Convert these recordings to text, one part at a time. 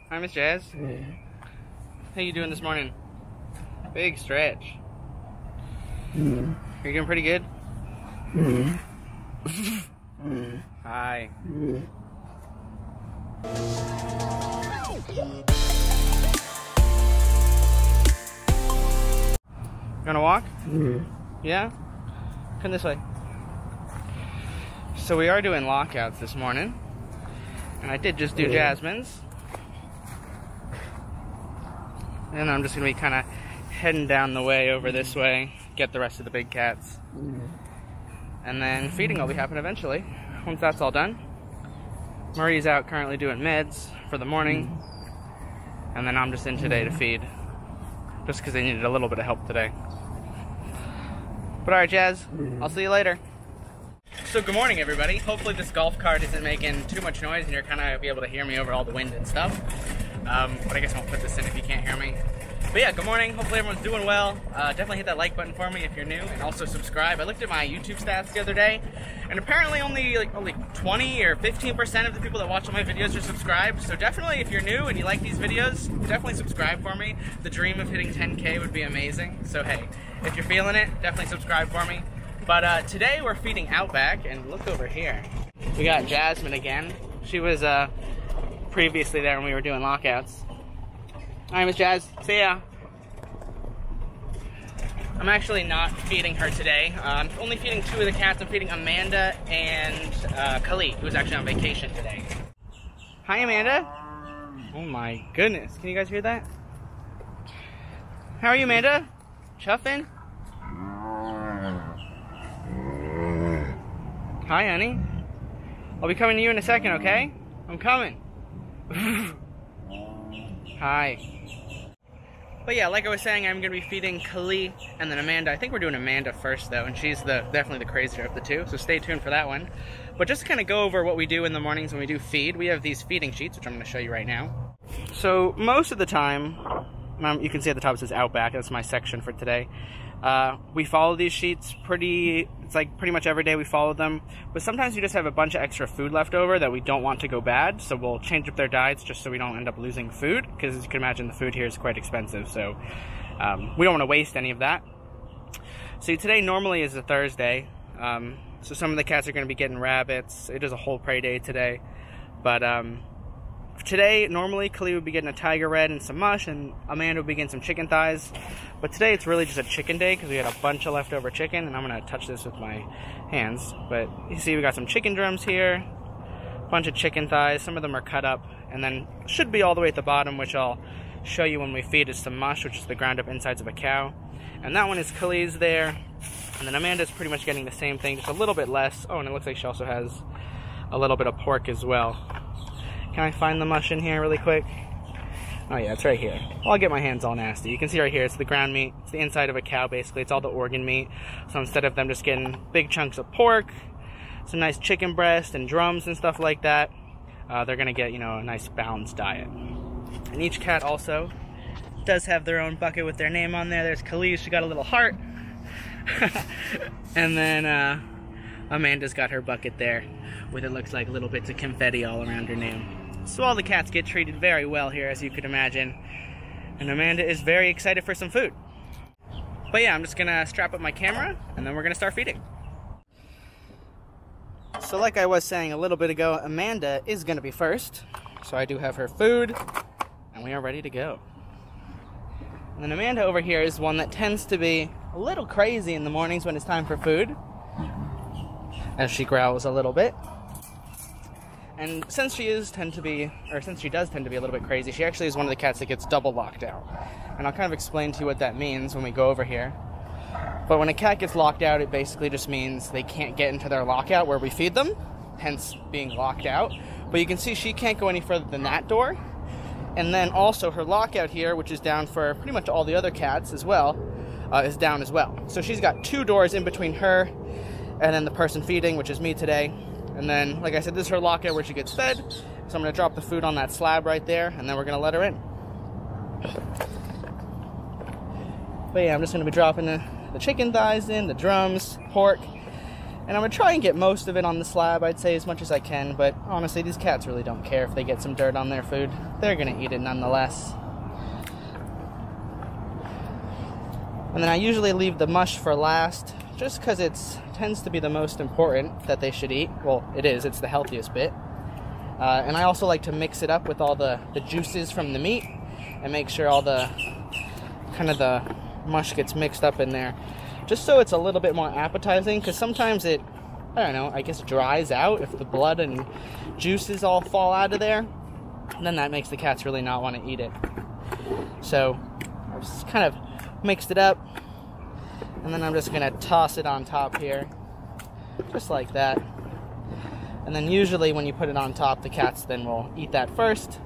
Hi, Miss Jazz. How you doing this morning? Big stretch. Are you doing pretty good? Hi. You wanna walk? Yeah? Come this way. So we are doing lockouts this morning. And I did just do Jasmine's. And I'm just gonna be kinda heading down the way over this way, get the rest of the big cats. And then feeding will be happening eventually, once that's all done. Marie's out currently doing meds for the morning. And then I'm just in today to feed. Just because they needed a little bit of help today. But alright, Jazz, I'll see you later. So good morning, everybody. Hopefully this golf cart isn't making too much noise and you're kind of be able to hear me over all the wind and stuff. But I guess I'll put this in if you can't hear me. But yeah, good morning. Hopefully everyone's doing well. Definitely hit that like button for me if you're new, and also subscribe. I looked at my YouTube stats the other day, and apparently only 20 or 15% of the people that watch all my videos are subscribed. So definitely, if you're new and you like these videos, definitely subscribe for me. The dream of hitting 10K would be amazing. So hey, if you're feeling it, definitely subscribe for me. But today we're feeding Outback, and look over here. We got Jasmine again. She was previously there when we were doing lockouts. Hi, Miss Jazz. See ya. I'm actually not feeding her today. I'm only feeding two of the cats. I'm feeding Amanda and Khalid, who's actually on vacation today. Hi, Amanda. Oh my goodness. Can you guys hear that? How are you, Amanda? Chuffing? Hi, honey. I'll be coming to you in a second, okay? I'm coming. Hi. But yeah, like I was saying, I'm going to be feeding Khalid and then Amanda. I think we're doing Amanda first, though, and she's definitely the crazier of the two, so stay tuned for that one. But just to kind of go over what we do in the mornings when we do feed, we have these feeding sheets, which I'm going to show you right now. So most of the time, you can see at the top it says Outback. That's my section for today. We follow these sheets pretty much every day we follow them, but sometimes we just have a bunch of extra food left over that we don't want to go bad, so we'll change up their diets just so we don't end up losing food, because as you can imagine the food here is quite expensive, so we don't want to waste any of that. So today normally is a Thursday, so some of the cats are going to be getting rabbits. It is a whole prey day today, but today, normally, Khalid would be getting a tiger red and some mush, and Amanda would be getting some chicken thighs. But today, it's really just a chicken day because we had a bunch of leftover chicken, and I'm going to touch this with my hands. But you see we got some chicken drums here, a bunch of chicken thighs. Some of them are cut up, and then should be all the way at the bottom, which I'll show you when we feed, is some mush, which is the ground up insides of a cow. And that one is Khalid's there. And then Amanda's pretty much getting the same thing, just a little bit less. Oh, and it looks like she also has a little bit of pork as well. Can I find the mush in here really quick? Oh yeah, it's right here. I'll get my hands all nasty. You can see right here, it's the ground meat. It's the inside of a cow, basically. It's all the organ meat. So instead of them just getting big chunks of pork, some nice chicken breast and drums and stuff like that, they're gonna get, a nice balanced diet. And each cat also does have their own bucket with their name on there. There's Khalid, she got a little heart. And then Amanda's got her bucket there with, it looks like, little bits of confetti all around her name. So all the cats get treated very well here, as you could imagine. And Amanda is very excited for some food. But yeah, I'm just gonna strap up my camera and then we're gonna start feeding. So like I was saying a little bit ago, Amanda is gonna be first. So I do have her food and we are ready to go. And then Amanda over here is one that tends to be a little crazy in the mornings when it's time for food, as she growls a little bit. And since she does tend to be a little bit crazy, she actually is one of the cats that gets double locked out. And I'll kind of explain to you what that means when we go over here. But when a cat gets locked out, it basically just means they can't get into their lockout where we feed them, hence being locked out. But you can see she can't go any further than that door. And then also her lockout here, which is down for pretty much all the other cats as well, is down as well. So she's got two doors in between her and then the person feeding, which is me today. And then, like I said, this is her lockout where she gets fed. So I'm going to drop the food on that slab right there, and then we're going to let her in. But yeah, I'm just going to be dropping the chicken thighs in, the drums, pork, And I'm going to try and get most of it on the slab, I'd say, as much as I can. But honestly, these cats really don't care if they get some dirt on their food. They're going to eat it nonetheless. And then I usually leave the mush for last, just because it tends to be the most important that they should eat. Well, it is. It's the healthiest bit. And I also like to mix it up with all the juices from the meat and make sure all the mush gets mixed up in there, just so it's a little bit more appetizing, because sometimes it, I don't know, I guess dries out if the blood and juices all fall out of there. And then that makes the cats really not want to eat it. So I've just kind of mixed it up, and then I'm just going to toss it on top here, just like that. And then usually when you put it on top, the cats then will eat that first,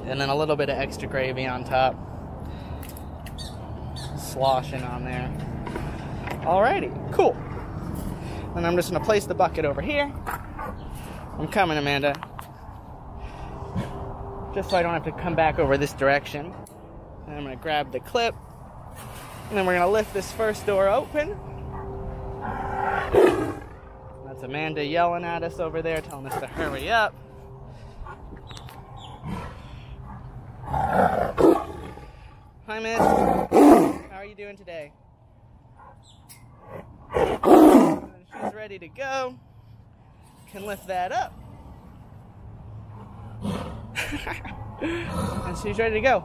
and then a little bit of extra gravy on top, sloshing on there. Alrighty, cool. And I'm just going to place the bucket over here. I'm coming, Amanda, just so I don't have to come back over this direction. And I'm going to grab the clip, and then we're going to lift this first door open. That's Amanda yelling at us over there, telling us to hurry up. Hi, miss. How are you doing today? She's ready to go. Can lift that up. And she's ready to go.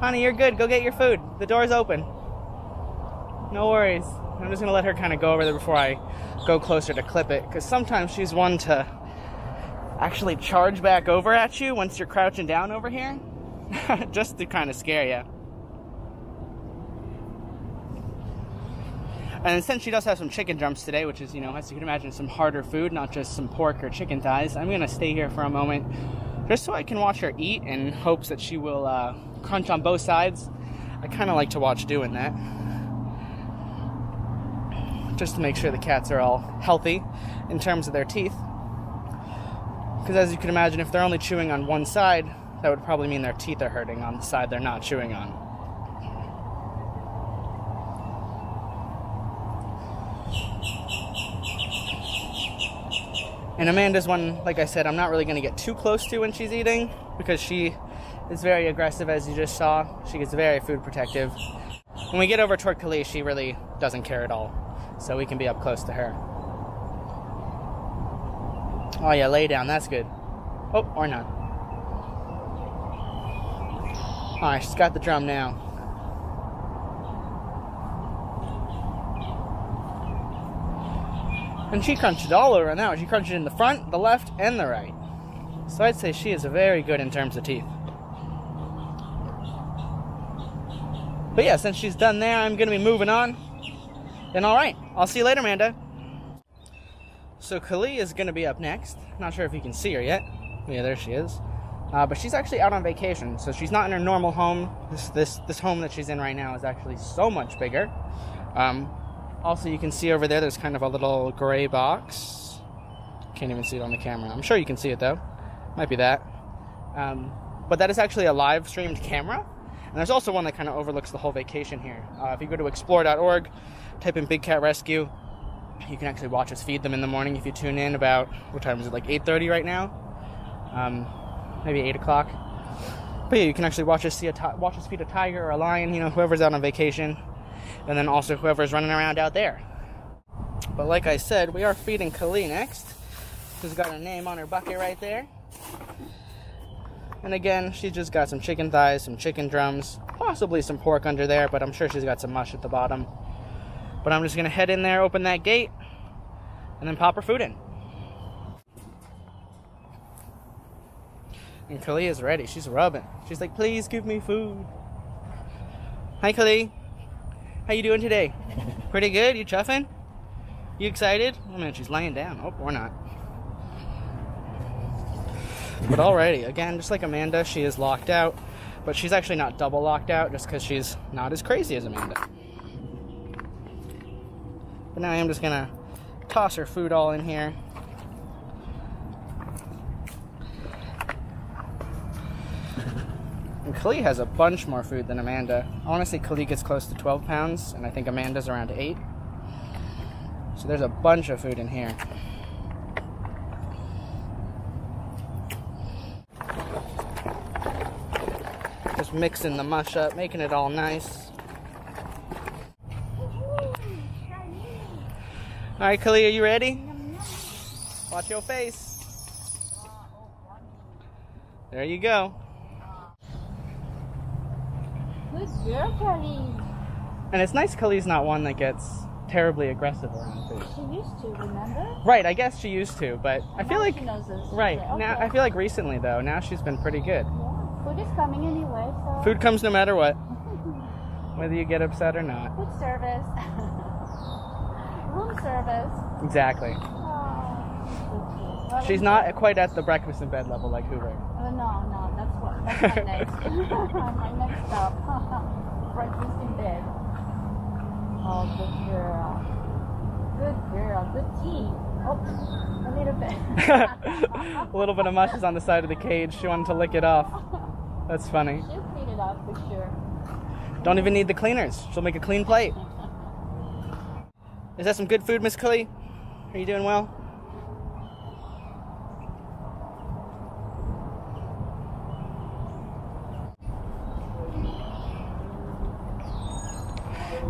Honey, you're good. Go get your food. The door's open. No worries. I'm just going to let her kind of go over there before I go closer to clip it, because sometimes she's one to actually charge back over at you once you're crouching down over here, just to kind of scare you. And since she does have some chicken drumps today, which is, you know, as you can imagine, some harder food, not just some pork or chicken thighs, I'm going to stay here for a moment just so I can watch her eat in hopes that she will crunch on both sides. I kind of like to watch doing that, just to make sure the cats are all healthy in terms of their teeth. Because as you can imagine, if they're only chewing on one side, that would probably mean their teeth are hurting on the side they're not chewing on. And Amanda's one, like I said, I'm not really going to get too close to when she's eating, because she is very aggressive, as you just saw. She gets very food protective. When we get over toward Kali, she really doesn't care at all. So we can be up close to her. Oh yeah, lay down, that's good. Oh, or not. Alright, she's got the drum now. And she crunched it all over now. She crunched it in the front, the left, and the right. So I'd say she is very good in terms of teeth. But yeah, since she's done there, I'm going to be moving on. And alright, I'll see you later, Amanda. So Kali is going to be up next. Not sure if you can see her yet. Yeah, there she is. But she's actually out on vacation, so she's not in her normal home. This home that she's in right now is actually so much bigger. Also, you can see over there, there's kind of a little gray box. Can't even see it on the camera. I'm sure you can see it, though. Might be that. But that is actually a live-streamed camera. And there's also one that kind of overlooks the whole vacation here. If you go to explore.org, type in Big Cat Rescue, you can actually watch us feed them in the morning if you tune in about, what time is it, like 8:30 right now? Maybe 8 o'clock. But yeah, you can actually watch us feed a tiger or a lion, you know, whoever's out on vacation. And then also whoever's running around out there. But like I said, we are feeding Kali next. She's got her name on her bucket right there. And again, she's just got some chicken thighs, some chicken drums, possibly some pork under there, but I'm sure she's got some mush at the bottom. But I'm just going to head in there, open that gate, and then pop her food in. And Kali is ready. She's rubbing. She's like, please give me food. Hi, Kali. How you doing today? Pretty good? You chuffing? You excited? Oh man, she's laying down. Oh, or not. But alrighty, again, just like Amanda, she is locked out. But she's actually not double locked out, just because she's not as crazy as Amanda. But now I am just gonna toss her food all in here. And Kali has a bunch more food than Amanda. I want to say Kali gets close to 12 pounds, and I think Amanda's around 8. So there's a bunch of food in here. Just mixing the mush up, making it all nice. All right, Kali, are you ready? Watch your face. There you go. Good girl, Kali. And it's nice Kali's not one that gets terribly aggressive around food. She used to, remember? Right, I guess she used to, but I feel like she knows this. right Okay. now I feel like recently though, now she's been pretty good. Yeah. Food is coming anyway, so. Food comes no matter what, whether you get upset or not. Food service. Room service. Exactly. Oh, well, She's not quite at the breakfast in bed level like Hoover. No, that's my next. My next stop. Breakfast in bed. Oh, good girl. Good girl. Good tea. Oh, a little bit. A little bit of mush is on the side of the cage. She wanted to lick it off. That's funny. She'll clean it up for sure. Don't even need the cleaners. She'll make a clean plate. Is that some good food, Miss Kali? Are you doing well?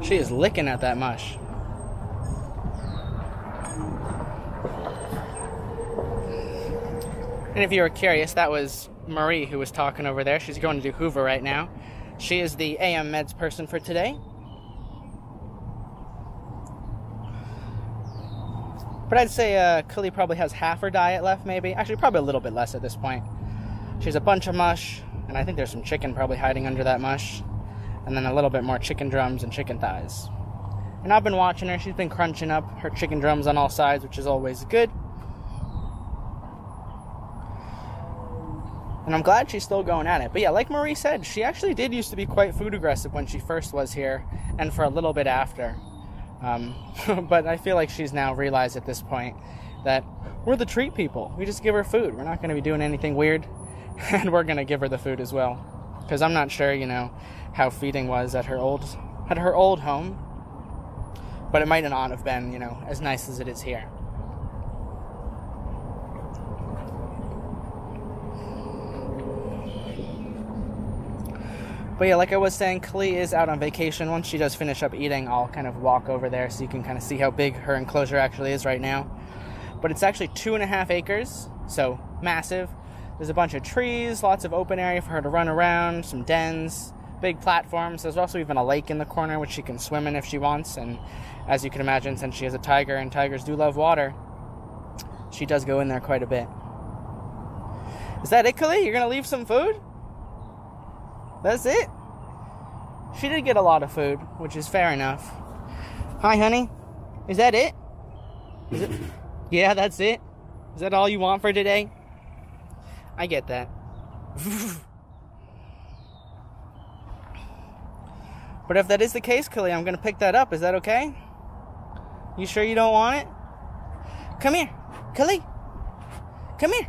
She is licking at that mush. And if you were curious, that was Marie who was talking over there. She's going to do Hoover right now. She is the AM Meds person for today. But I'd say Kali probably has half her diet left, maybe. Actually, probably a little bit less at this point. She has a bunch of mush, and I think there's some chicken probably hiding under that mush. And then a little bit more chicken drums and chicken thighs. And I've been watching her. She's been crunching up her chicken drums on all sides, which is always good. And I'm glad she's still going at it. But yeah, like Marie said, she actually did used to be quite food aggressive when she first was here, and for a little bit after. But I feel like she's now realized at this point that we're the treat people. We just give her food. We're not going to be doing anything weird, and we're going to give her the food as well. Because I'm not sure, you know, how feeding was at her old home, but it might not have been, you know, as nice as it is here. But yeah, like I was saying, Kali is out on vacation. Once she does finish up eating, I'll kind of walk over there so you can kind of see how big her enclosure actually is right now. But it's actually 2.5 acres, so massive. There's a bunch of trees, lots of open area for her to run around, some dens, big platforms. There's also even a lake in the corner which she can swim in if she wants. And as you can imagine, since she is a tiger and tigers do love water, she does go in there quite a bit. Is that it, Kali? You're going to leave some food? That's it? She did get a lot of food, which is fair enough. Hi, honey. Is that it? Is it? Yeah, that's it? Is that all you want for today? I get that. But if that is the case, Kali, I'm going to pick that up. Is that okay? You sure you don't want it? Come here. Kali. Come here.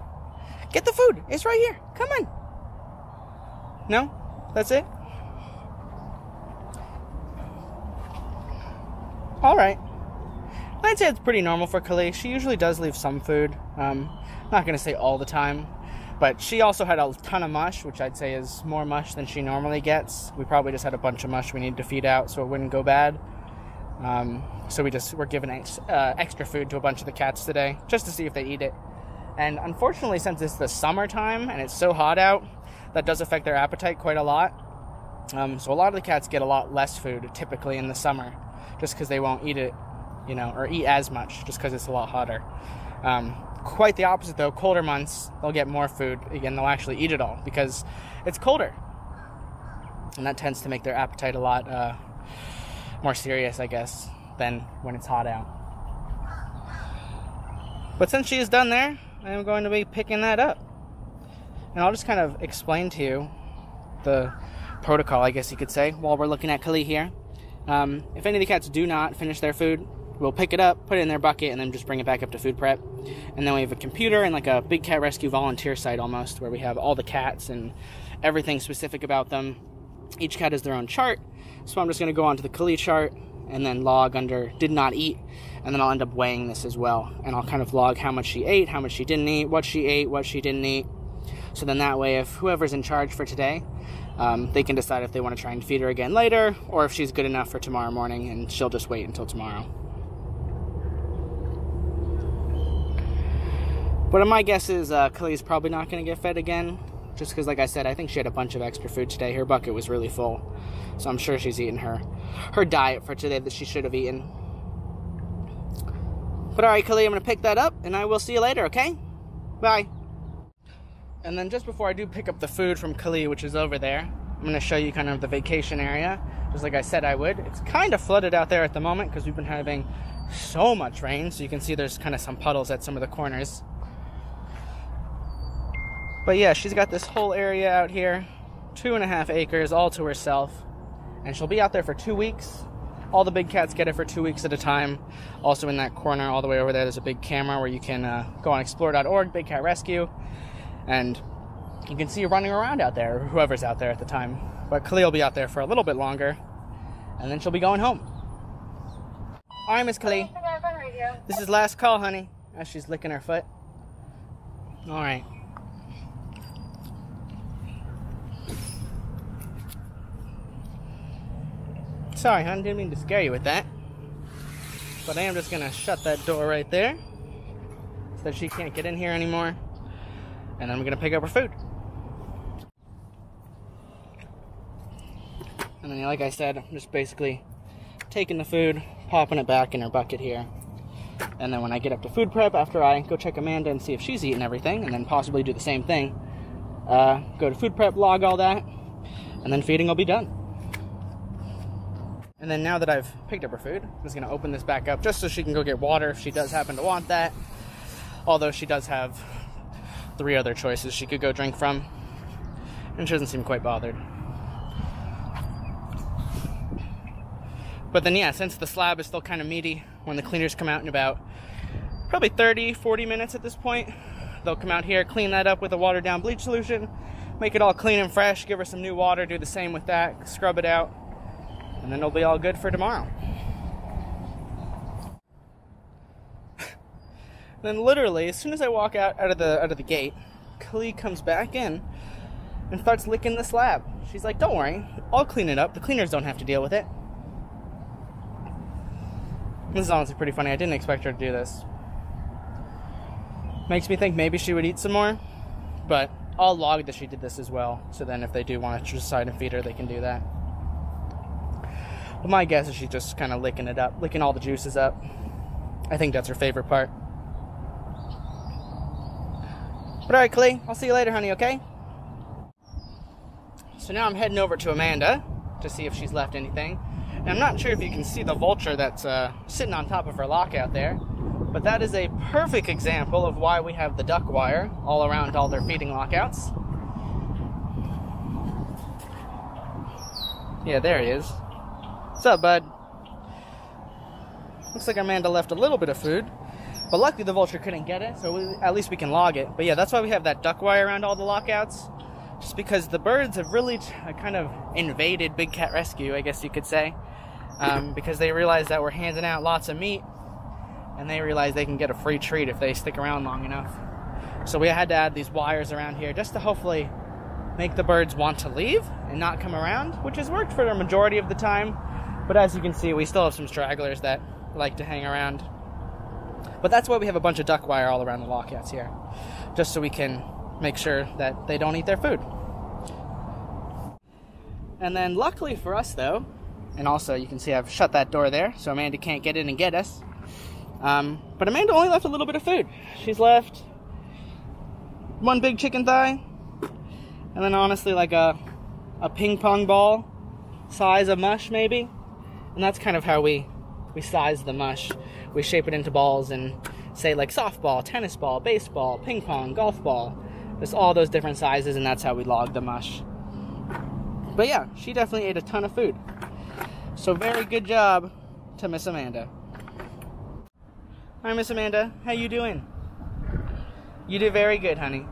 Get the food. It's right here. Come on. No? That's it? Alright. I'd say it's pretty normal for Kali. She usually does leave some food. Not going to say all the time. But she also had a ton of mush, which I'd say is more mush than she normally gets. We probably just had a bunch of mush we needed to feed out so it wouldn't go bad. So we're giving extra food to a bunch of the cats today, just to see if they eat it. And unfortunately, since it's the summertime and it's so hot out, that does affect their appetite quite a lot. So a lot of the cats get a lot less food typically in the summer, just because they won't eat it, you know, or eat as much, just because it's a lot hotter. Quite the opposite though, colder months, they'll get more food, again, they'll actually eat it all, because it's colder. And that tends to make their appetite a lot more serious, I guess, than when it's hot out. But since she is done there, I'm going to be picking that up. And I'll just kind of explain to you the protocol, I guess you could say, while we're looking at Kali here. If any of the cats do not finish their food, we'll pick it up, put it in their bucket, and then just bring it back up to food prep. And then we have a computer and like a big cat rescue volunteer site almost, where we have all the cats and everything specific about them. Each cat has their own chart. So I'm just going to go onto the Kali chart, and then log under did not eat, and then I'll end up weighing this as well, and I'll kind of log how much she ate, how much she didn't eat, what she ate, what she didn't eat. So then that way, if whoever's in charge for today, they can decide if they want to try and feed her again later, or if she's good enough for tomorrow morning and she'll just wait until tomorrow. But my guess is Khalie's probably not going to get fed again, just because, like I said, I think she had a bunch of extra food today. Her bucket was really full, so I'm sure she's eaten her diet for today that she should have eaten. But alright, Khalie, I'm going to pick that up, and I will see you later, okay? Bye. And then just before I do pick up the food from Khallie, which is over there, I'm going to show you kind of the vacation area, just like I said I would. It's kind of flooded out there at the moment because we've been having so much rain, so you can see there's kind of some puddles at some of the corners. But yeah, she's got this whole area out here, 2.5 acres, all to herself, and she'll be out there for 2 weeks. All the big cats get it for 2 weeks at a time. Also in that corner all the way over there, there's a big camera where you can go on explore.org, Big Cat Rescue, and you can see her running around out there, or whoever's out there at the time. But Khallie will be out there for a little bit longer, and then she'll be going home. All right, Miss Khallie. This is last call, honey, as she's licking her foot. All right. Sorry, hon, didn't mean to scare you with that. But I am just gonna shut that door right there so that she can't get in here anymore. And then we're gonna pick up her food. And then, like I said, I'm just basically taking the food, popping it back in her bucket here. And then when I get up to food prep, after I go check Amanda and see if she's eaten everything, and then possibly do the same thing, go to food prep, log all that, and then feeding will be done. And then now that I've picked up her food, I'm just going to open this back up just so she can go get water if she does happen to want that. Although she does have 3 other choices she could go drink from. And she doesn't seem quite bothered. But then yeah, since the slab is still kind of meaty, when the cleaners come out in about probably 30-40 minutes at this point, they'll come out here, clean that up with a watered down bleach solution, make it all clean and fresh, give her some new water, do the same with that, scrub it out. And then it'll be all good for tomorrow. Then literally, as soon as I walk out of the gate, Khallie comes back in and starts licking the slab. She's like, "Don't worry, I'll clean it up. The cleaners don't have to deal with it." This is honestly pretty funny. I didn't expect her to do this. Makes me think maybe she would eat some more, but I'll log that she did this as well. So then if they do want to decide to feed her, they can do that. But my guess is she's just kind of licking it up, licking all the juices up. I think that's her favorite part. But alright, Khallie, I'll see you later, honey, okay? So now I'm heading over to Amanda to see if she's left anything. And I'm not sure if you can see the vulture that's sitting on top of her lockout there, but that is a perfect example of why we have the duck wire all around all their feeding lockouts. Yeah, there he is. What's up, bud? Looks like Amanda left a little bit of food, but luckily the vulture couldn't get it, so at least we can log it. But yeah, that's why we have that duck wire around all the lockouts, just because the birds have really kind of invaded Big Cat Rescue, I guess you could say, because they realize that we're handing out lots of meat, and they realize they can get a free treat if they stick around long enough. So we had to add these wires around here just to hopefully make the birds want to leave and not come around, which has worked for the majority of the time. But as you can see, we still have some stragglers that like to hang around. But that's why we have a bunch of duck wire all around the lockouts here, just so we can make sure that they don't eat their food. And then luckily for us though, and also you can see I've shut that door there so Amanda can't get in and get us. But Amanda only left a little bit of food. She's left 1 big chicken thigh, and then honestly like a ping pong ball size of mush maybe. And that's kind of how we size the mush. We shape it into balls and say like softball, tennis ball, baseball, ping pong, golf ball. Just all those different sizes, and that's how we log the mush. But yeah, she definitely ate a ton of food. So very good job to Miss Amanda. Hi, Miss Amanda. How you doing? You did very good, honey.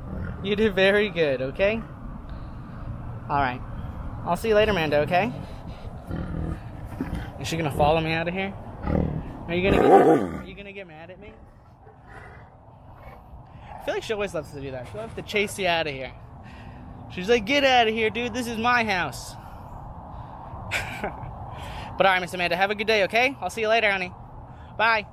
You did very good, okay? Alright. I'll see you later, Amanda, okay? Is she gonna follow me out of here? Are you gonna get mad at me? I feel like she always loves to do that. She loves to chase you out of here. She's like, get out of here, dude. This is my house. But alright, Miss Amanda, have a good day, okay? I'll see you later, honey. Bye.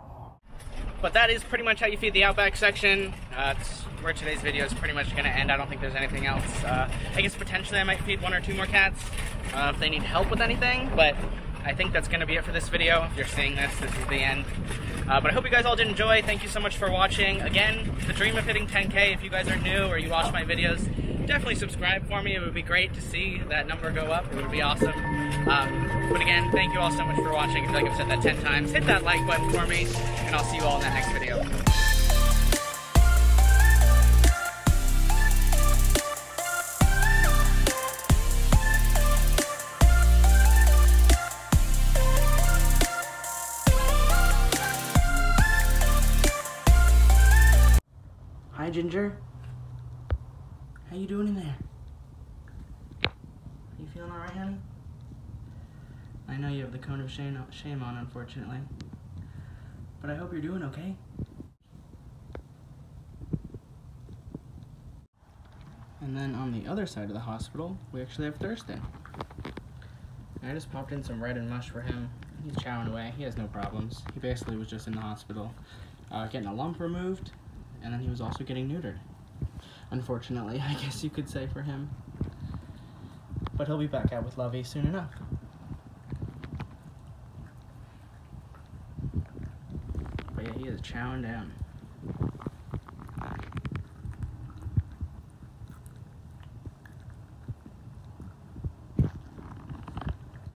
But that is pretty much how you feed the Outback section. It's where today's video is pretty much going to end. I don't think there's anything else. I guess potentially I might feed 1 or 2 more cats if they need help with anything, but I think that's going to be it for this video. If you're seeing this, this is the end. But I hope you guys all did enjoy. Thank you so much for watching. Again, the dream of hitting 10K. If you guys are new or you watch my videos, definitely subscribe for me. It would be great to see that number go up. It would be awesome. But again, thank you all so much for watching. I feel like I've said that 10 times. Hit that like button for me, and I'll see you all in that next video. Hi, Ginger. How you doing in there? You feeling alright, honey? I know you have the cone of shame on, unfortunately. But I hope you're doing okay. And then on the other side of the hospital, we actually have Thursday. I just popped in some Red and Mush for him. He's chowing away. He has no problems. He basically was just in the hospital getting a lump removed, and then he was also getting neutered. Unfortunately, I guess you could say for him. But he'll be back out with Lovey soon enough. But yeah, he is chowing down.